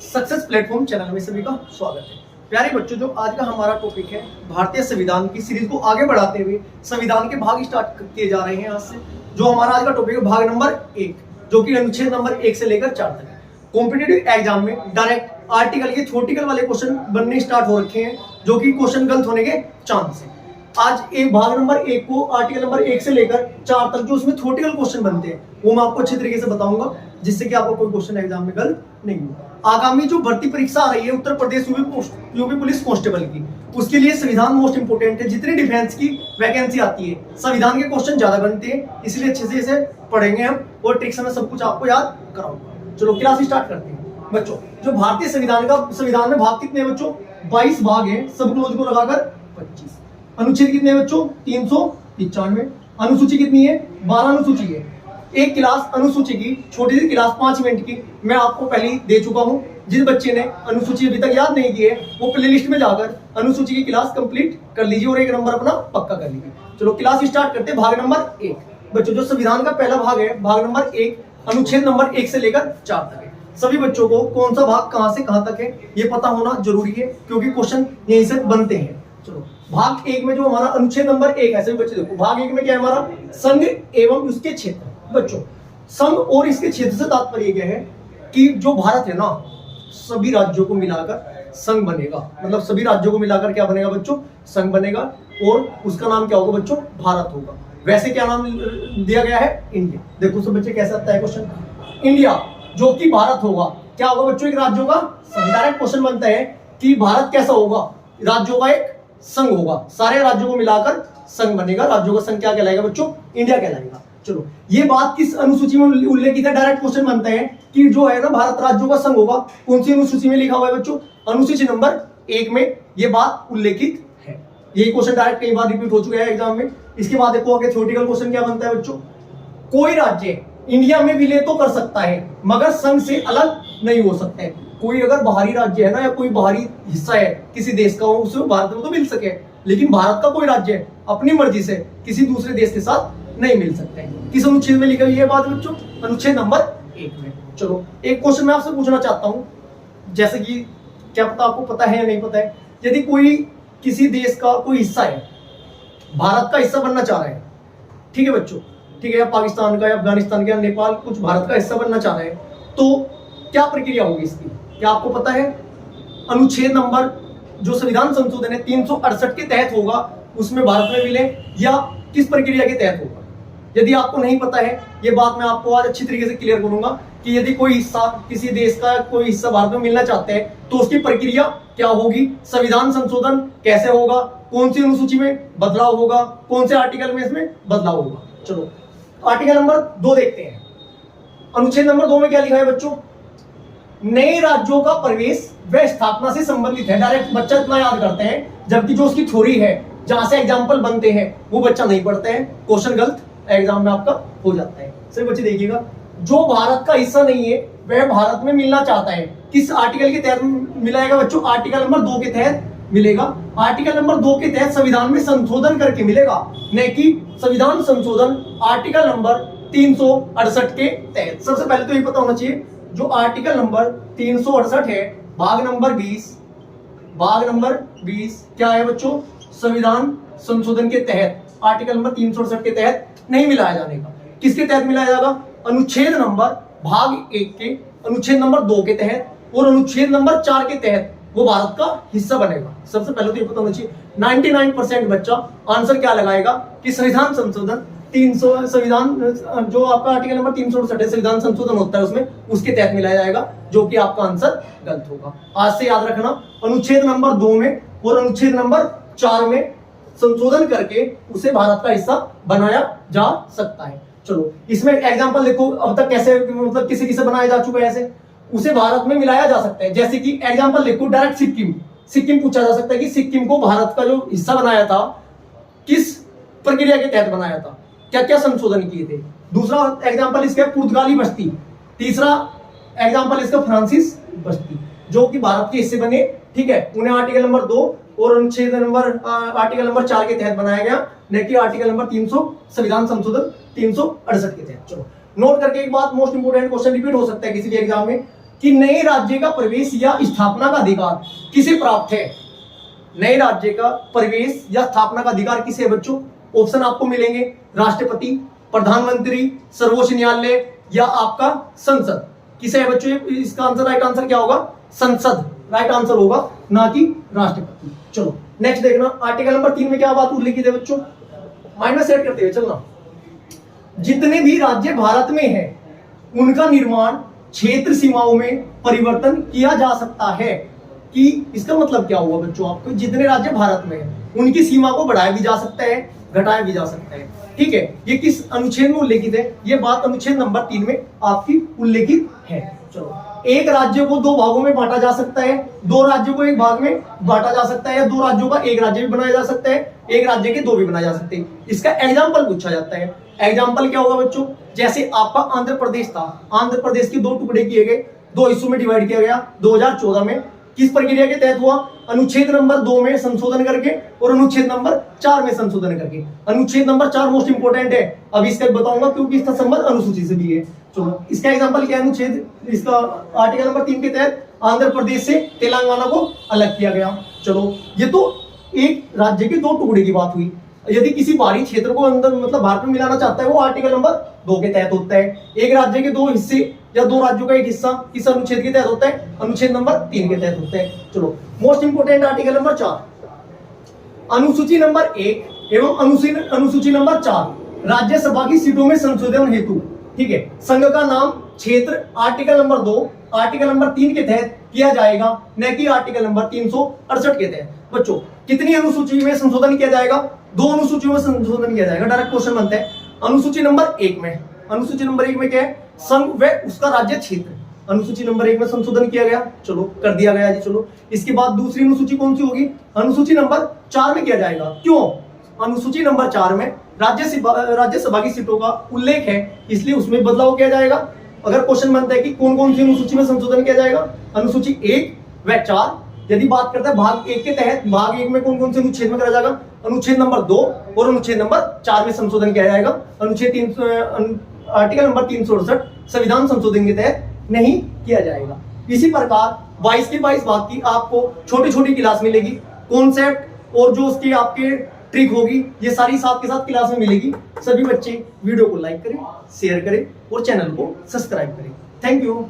Success platform channel में सभी का स्वागत है। प्यारे बच्चों, जो आज का हमारा टॉपिक है भारतीय संविधान की सीरीज को आगे बढ़ाते हुए संविधान के भाग स्टार्ट किए जा रहे हैं आज से। जो हमारा आज का टॉपिक है भाग नंबर 1, जो कि अनुच्छेद नंबर 1 से लेकर 4 तक है। कॉम्पिटिटिव एग्जाम में डायरेक्ट आर्टिकल के थ्योरेटिकल वाले क्वेश्चन बनने स्टार्ट हो रखे हैं, जो कि क्वेश्चन गलत होने के चांस है। आज एक भाग नंबर 1 को आर्टिकल नंबर 1 से लेकर 4 तक जो उसमें थ्योरेटिकल क्वेश्चन बनते हैं वो मैं आपको अच्छे तरीके से बताऊंगा, जिससे कि आपको कोई क्वेश्चन एग्जाम में गलत नहीं होगा। आगामी जो भर्ती परीक्षा आ रही है Uttar Pradesh UP police constable की, उसके लिए संविधान मोस्ट इंपोर्टेंट है। जितनी डिफेंस की वैकेंसी आती है संविधान के क्वेश्चन ज्यादा बनते हैं, इसलिए अच्छे से इसे पढ़ेंगे हम और ट्रिक्स में सब कुछ आपको याद कराऊंगा। चलो क्लास स्टार्ट करते हैं बच्चों। जो भारतीय संविधान में भाग कितने हैं बच्चों? 22 भाग है, सब क्लोज को लगाकर 25। अनुच्छेद कितने हैं बच्चों? 395। अनुसूची कितनी है? 12 अनुसूची है। एक क्लास अनुसूची की, छोटी सी क्लास 5 मिनट की, मैं आपको पहले ही दे चुका हूं। जिस बच्चे ने अनुसूची अभी तक याद नहीं की है वो प्लेलिस्ट में जाकर अनुसूची की क्लास कंप्लीट कर लीजिए और 1 नंबर अपना पक्का कर लीजिए। चलो क्लास स्टार्ट करते हैं। भाग नंबर 1 बच्चों, जो संविधान का पहला भाग है भाग नंबर 1, अनुच्छेद नंबर 1 से लेकर 4 तक है। सभी बच्चों को कौन सा भाग कहां से कहां तक है ये पता होना जरूरी है, क्योंकि क्वेश्चन यहीं से बनते हैं। चलो भाग 1 में जो हमारा अनुच्छेद नंबर 1 है, सभी बच्चे देखो भाग 1 में क्या है हमारा? संघ एवं उसके क्षेत्र। बच्चों संघ और इसके क्षेत्र से तात्पर्य क्या है कि जो भारत है ना, सभी राज्यों को मिलाकर संघ बनेगा। मतलब सभी राज्यों को मिलाकर क्या बनेगा बच्चों? संघ बनेगा, और उसका नाम क्या होगा बच्चों? भारत होगा। वैसे क्या नाम दिया गया है? इंडिया। देखो सब बच्चे कैसे आता है क्वेश्चन, इंडिया जो कि भारत होगा, क्या होगा बच्चों? एक राज्यों का डायरेक्ट क्वेश्चन बनता है कि भारत कैसा होगा? राज्यों का एक संघ होगा, सारे राज्यों को मिलाकर संघ बनेगा। राज्यों का संघ क्या कहलाएगा बच्चों? इंडिया कहलाएगा। चलो ये बात किस अनुसूची में उल्लेखित है? डायरेक्ट क्वेश्चन बनता है कि जो है ना भारत राज्यों का संघ होगा, कौन सी अनुसूची में लिखा हुआ है बच्चों? अनुसूची नंबर 1 में ये बात उल्लेखित है। यही क्वेश्चन डायरेक्ट कई बार रिपीट हो चुका है एग्जाम में। इसके बाद देखो आगे थ्योरेटिकल क्वेश्चन क्या बनता है बच्चों? कोई राज्य इंडिया में विलय तो कर सकता है मगर संघ से अलग नहीं हो सकता है। कोई अगर बाहरी राज्य है ना, या कोई बाहरी हिस्सा है किसी देश का, उसमें भारत में तो मिल सके, लेकिन भारत का कोई राज्य है अपनी मर्जी से किसी दूसरे देश के साथ नहीं मिल सकते हैं। किस अनुच्छेद में लिखा है बात बच्चों? अनुच्छेद नंबर 1 में। चलो एक क्वेश्चन मैं आपसे पूछना चाहता हूं, जैसे कि क्या पता आपको पता है या नहीं पता है, यदि कोई किसी देश का कोई हिस्सा है, भारत का हिस्सा बनना चाह रहा है, ठीक है बच्चों, ठीक है, या पाकिस्तान का या अफगानिस्तान का या नेपाल कुछ भारत का हिस्सा बनना चाह रहा है, तो क्या प्रक्रिया होगी इसकी? क्या आपको पता है? अनुच्छेद नंबर जो संविधान संशोधन है 368 के तहत होगा, उसमें भारत में विलय, या किस प्रक्रिया के तहत होगा? यदि आपको नहीं पता है, ये बात मैं आपको आज अच्छी तरीके से क्लियर करूंगा कि यदि कोई हिस्सा किसी देश का कोई हिस्सा भारत में मिलना चाहते हैं तो उसकी प्रक्रिया क्या होगी, संविधान संशोधन कैसे होगा, कौन सी अनुसूची में बदलाव होगा, कौन से आर्टिकल में इसमें बदलाव होगा। चलो आर्टिकल नंबर 2 देखते हैं। अनुच्छेद नंबर 2 में क्या लिखा है बच्चों? नए राज्यों का प्रवेश व स्थापना से संबंधित है। डायरेक्ट बच्चा इतना याद करते हैं, जबकि जो उसकी थ्योरी है जहां से एग्जाम्पल बनते हैं वो बच्चा नहीं पढ़ते हैं, क्वेश्चन गलत एग्जाम में आपका हो जाता है। सिर्फ बच्चे देखिएगा, जो भारत का हिस्सा नहीं है वह भारत में मिलना चाहता है, किस आर्टिकल के तहत मिलेगा बच्चों? आर्टिकल नंबर 2 के तहत मिलेगा। आर्टिकल नंबर 2 के तहत संविधान में संशोधन करके मिलेगा, न कि संविधान संशोधन आर्टिकल नंबर 368 के तहत। सबसे पहले तो ये पता होना चाहिए, जो आर्टिकल नंबर 368 है भाग नंबर 20 क्या है बच्चों? संविधान संशोधन के तहत, आर्टिकल नंबर 368 के तहत नहीं मिलाया जाने का। किसके तहत मिलाया जाएगा? अनुच्छेद नंबर भाग 1 के अनुच्छेद नंबर 2 के तहत और अनुच्छेद नंबर 4 के तहत वो भारत का हिस्सा बनेगा। सबसे पहले तो ये पता होना चाहिए। 99% बच्चा आंसर क्या लगाएगा कि संविधान संशोधन 300 संविधान जो आपका आर्टिकल नंबर 368 संविधान संशोधन होता है उसमें, उसके तहत मिलाया जाएगा, जो कि आपका आंसर गलत होगा। आज से याद रखना, अनुच्छेद नंबर 2 में और अनुच्छेद नंबर 4 में संशोधन करके उसे भारत का हिस्सा बनाया जा सकता है। चलो इसमें एग्जांपल देखो, अब तक कैसे मतलब किसे किसे बनाया जा चुका है, ऐसे उसे भारत में मिलाया जा सकता है। जैसे कि एग्जांपल देखो, डायरेक्ट सिक्किम पूछा जा सकता है कि सिक्किम को भारत का जो हिस्सा बनाया था किस प्रक्रिया के तहत बनाया था, क्या क्या संशोधन किए थे। दूसरा एग्जांपल इसका पुर्तगाली बस्ती। तीसरा एग्जांपल इसका फ्रांसिस बस्ती, जो कि भारत के हिस्से बने, ठीक है, उन्हें आर्टिकल नंबर 2 और अनुच्छेद नंबर आर्टिकल नंबर 4 के तहत बनाया गया, न कि आर्टिकल नंबर 300 संविधान संशोधन 368 के तहत। चलो नोट करके एक बात, मोस्ट इंपोर्टेंट क्वेश्चन रिपीट हो सकता है किसी भी एग्जाम में, कि नए राज्य का प्रवेश या स्थापना का अधिकार किसे प्राप्त है। नए राज्य का प्रवेश या स्थापना का अधिकार किसे है बच्चों? ऑप्शन आपको मिलेंगे राष्ट्रपति, प्रधानमंत्री, सर्वोच्च न्यायालय या आपका संसद। किसे है बच्चों? इसका आंसर, राइट आंसर क्या होगा? संसद राइट आंसर होगा, ना कि राष्ट्रपति। चलो नेक्स्ट देखना, आर्टिकल नंबर 3 में क्या बात उल्लेखित है बच्चों? माइंड में सेट करते हुए चलना। जितने भी राज्य भारत में है उनका निर्माण क्षेत्र सीमाओं में परिवर्तन किया जा सकता है। कि इसका मतलब क्या हुआ बच्चों आपको? जितने राज्य भारत में है उनकी सीमा को बढ़ाया भी जा सकता है, घटाया भी जा सकता है। ठीक है, ये किस अनुच्छेद में उल्लेखित है? ये बात अनुच्छेद नंबर 3 में आपकी उल्लेखित है। चलो, एक राज्य को दो भागों में बांटा जा सकता है, दो राज्यों को एक भाग में बांटा जा सकता है, या दो राज्यों का एक राज्य भी बनाया जा सकता है, एक राज्य के दो भी बनाए जा सकते हैं। इसका एग्जाम्पल पूछा जाता है। एग्जाम्पल क्या होगा बच्चों? जैसे आपका आंध्र प्रदेश था, आंध्र प्रदेश के दो टुकड़े किए गए, दो हिस्सों में डिवाइड किया गया 2014 में। किस प्रक्रिया के तहत हुआ? अनुच्छेद नंबर 2 में संशोधन करके और अनुच्छेद नंबर 4 में संशोधन करके। अनुच्छेद नंबर 4 मोस्ट इंपोर्टेंट है, अब इसका बताऊंगा क्योंकि इसका संबंध अनुसूची से भी है। चलो, इसका एग्जांपल क्या है? अनुच्छेद, इसका आर्टिकल नंबर 3 के तहत आंध्र प्रदेश से तेलंगाना को अलग किया गया। चलो, ये तो एक राज्य के दो टुकड़े की बात हुई। यदि किसी बाहरी क्षेत्र को अंदर मतलब भारत में मिलाना चाहता है, वो आर्टिकल नंबर 2 के तहत होता है। एक राज्य के दो हिस्से या दो राज्यों का एक हिस्सा किस अनुच्छेद के तहत होता है? अनुच्छेद नंबर 3 के तहत होता है। चलो, मोस्ट इंपोर्टेंट आर्टिकल नंबर 4, अनुसूची नंबर 1 एवं अनुसूची नंबर 4 राज्यसभा की सीटों में संशोधन हेतु, ठीक है, संघ का नाम क्षेत्र आर्टिकल नंबर 2 आर्टिकल नंबर 3 के तहत किया जाएगा, न कि आर्टिकल नंबर 368 के तहत। बच्चों, कितनी अनुसूची में संशोधन किया जाएगा? दो अनुसूचियों में संशोधन किया जाएगा। डायरेक्ट क्वेश्चन बनता है। अनुसूची नंबर 1 में, अनुसूची नंबर 1 में क्या है? संघ व उसका राज्य क्षेत्र। अनुसूची नंबर 1 में संशोधन किया गया, चलो कर दिया गया जी। चलो, इसके बाद दूसरी अनुसूची कौन सी होगी? अनुसूची नंबर 4 में किया जाएगा। क्यों? अनुसूची नंबर 4 में राज्यसभा की सीटों का उल्लेख है, इसलिए उसमें बदलाव किया जाएगा। अगर क्वेश्चन बनता है कि कौन कौन सी अनुसूची में संशोधन किया जाएगा, अनुसूची 1 व 4। यदि बात करता है भाग 1 के तहत, भाग 1 में कौन कौन से अनुच्छेद में करा जाएगा? अनुच्छेद नंबर 2 और अनुच्छेद नंबर 4 में संशोधन किया जाएगा। अनुच्छेद 3 आर्टिकल नंबर 368 संविधान संशोधन के तहत नहीं किया जाएगा। इसी प्रकार 22 के 22 भाग की आपको छोटी छोटी क्लास मिलेगी, कॉन्सेप्ट और जो उसकी आपके ट्रिक होगी, ये सारी साथ के साथ क्लास में मिलेगी। सभी बच्चे वीडियो को लाइक करें, शेयर करें और चैनल को सब्सक्राइब करें। Thank you.